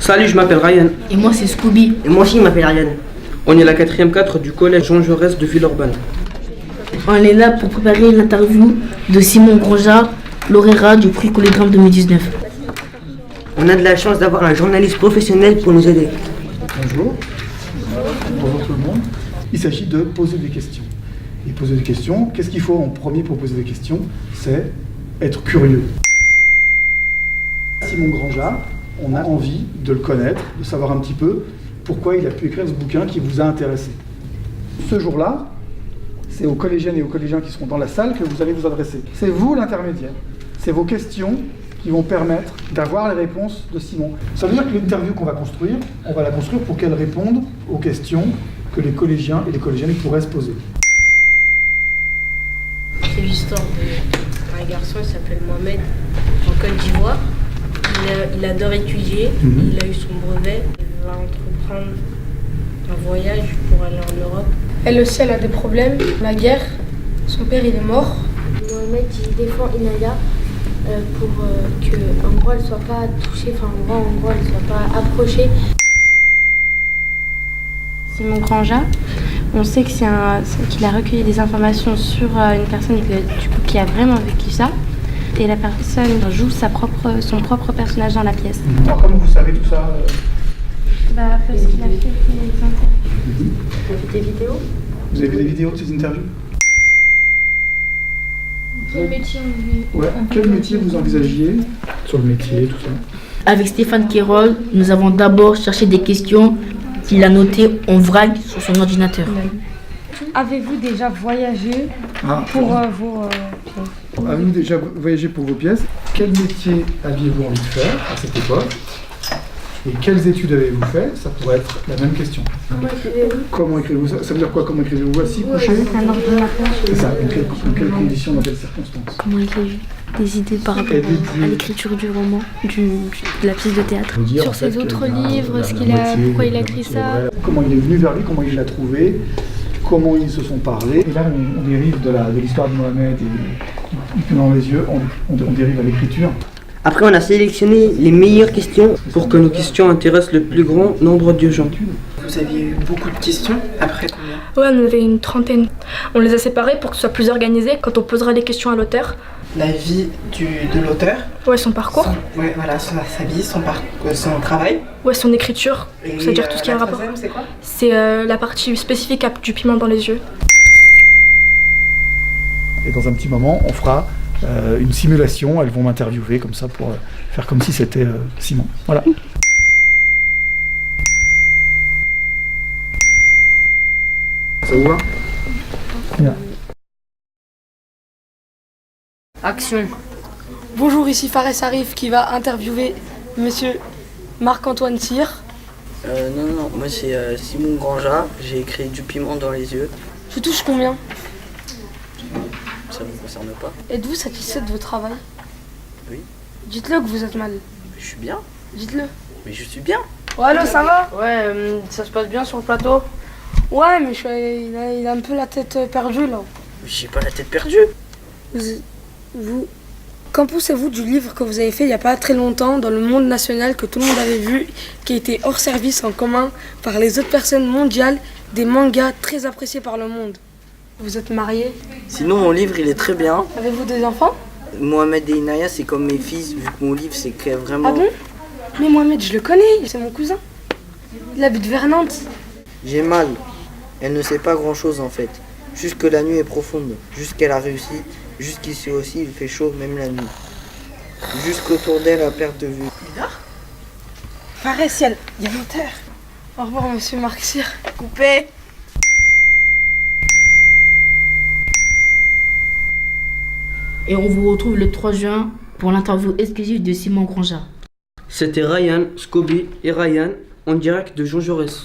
Salut, je m'appelle Ryan. Et moi c'est Scooby. Et moi aussi, je m'appelle Ariane. On est la 4e 4 du collège Jean Jaurès de Villeurbanne. On est là pour préparer l'interview de Simon Grosjean, lauréat du prix Collégramme 2019. On a de la chance d'avoir un journaliste professionnel pour nous aider. Bonjour. Bonjour tout le monde. Il s'agit de poser des questions. Et poser des questions, qu'est-ce qu'il faut en premier pour poser des questions? C'est être curieux. Simon Grosjean, on a envie de le connaître, de savoir un petit peu pourquoi il a pu écrire ce bouquin qui vous a intéressé. Ce jour-là, c'est aux collégiennes et aux collégiens qui seront dans la salle que vous allez vous adresser. C'est vous l'intermédiaire. C'est vos questions qui vont permettre d'avoir les réponses de Simon. Ça veut dire que l'interview qu'on va construire, on va la construire pour qu'elle réponde aux questions que les collégiens et les collégiennes pourraient se poser. C'est l'histoire d'un garçon, il s'appelle Mohamed, en Côte d'Ivoire. Il adore étudier, il a eu son brevet, il va entreprendre un voyage pour aller en Europe. Elle aussi, elle a des problèmes, la guerre, son père il est mort. Mohamed il défend Inaya pour que en gros elle soit pas touchée, en gros elle soit pas approchée. Simon Grosjean, on sait que qu'il a recueilli des informations sur une personne qui a vraiment vécu ça. Et la personne joue son propre personnage dans la pièce. Alors comment vous savez tout ça Parce qu'il a fait des interviews. On fait des vidéos. Vous avez vu des vidéos de ces interviews? Quel métier Quel métier vous envisagiez? Sur le métier, tout ça. Avec Stéphane Quérol, nous avons d'abord cherché des questions qu'il a notées en vrac sur son ordinateur. Avez-vous déjà voyagé pour vos... Avez-vous déjà voyagé pour vos pièces? Quel métier aviez-vous envie de faire à cette époque? Et quelles études avez-vous fait? Ça pourrait être la même question. Comment écrivez-vous ça? Ça veut dire quoi? Comment écrivez-vous? Assis, couché? Un ordinateur. C'est ça. Dans quelles conditions, dans quelles circonstances? Comment écrivez des idées par rapport à l'écriture du roman, de la pièce de théâtre. Sur ses autres livres, pourquoi il a écrit ça? Comment il est venu vers lui, comment il l'a trouvé, comment ils se sont parlé. Et là, on dérive de l'histoire de Mohamed et dans les yeux, on dérive à l'écriture. Après, on a sélectionné les meilleures questions Pour que nos questions intéressent le plus grand nombre de gens. Vous aviez eu beaucoup de questions? Après combien? Ouais, on avait une trentaine. On les a séparés pour que ce soit plus organisé quand on posera les questions à l'auteur. La vie de l'auteur? Ouais, son parcours. Sa vie, son travail. Ouais, son écriture. C'est-à-dire tout ce qui a un rapport. C'est quoi? C'est la partie spécifique du piment dans les yeux. Et dans un petit moment, on fera une simulation. Elles vont m'interviewer comme ça pour faire comme si c'était Simon. Voilà. Ça vous va? Bien. Action. Bonjour, ici Fares Arif qui va interviewer monsieur Marc-Antoine Cyr. Non, moi c'est Simon Grosjean, j'ai écrit du piment dans les yeux. Je touche combien? Ça ne me concerne pas. Êtes-vous satisfait de votre travail? Oui. Dites-le que vous êtes mal. Je suis bien. Dites-le. Mais je suis bien. Ouais, allô, ça va? Ouais, ça se passe bien sur le plateau. Ouais, mais il a un peu la tête perdue là. Mais j'ai pas la tête perdue. Qu'en pensez-vous du livre que vous avez fait il n'y a pas très longtemps dans le Monde National que tout le monde avait vu, qui a été hors service en commun par les autres personnes mondiales, des mangas très appréciés par le monde? Vous êtes mariés? Sinon, mon livre, il est très bien. Avez-vous des enfants? Mohamed et Inaya, c'est comme mes fils, vu que mon livre, c'est que vraiment... Ah bon? Mais Mohamed, je le connais, c'est mon cousin. Il habite vers Nantes. J'ai mal. Elle ne sait pas grand-chose, en fait. Juste que la nuit est profonde. Juste qu'elle a réussi. Juste qu'ici aussi, il fait chaud, même la nuit. Jusqu'autour d'elle, à perte de vue. Fares, il y a l'auteur. Au revoir, monsieur Marc Cyr. Coupé. Et on vous retrouve le 3 juin pour l'interview exclusive de Simon Grosjean. C'était Ryan, Scooby et Ryan en direct de Jean Jaurès.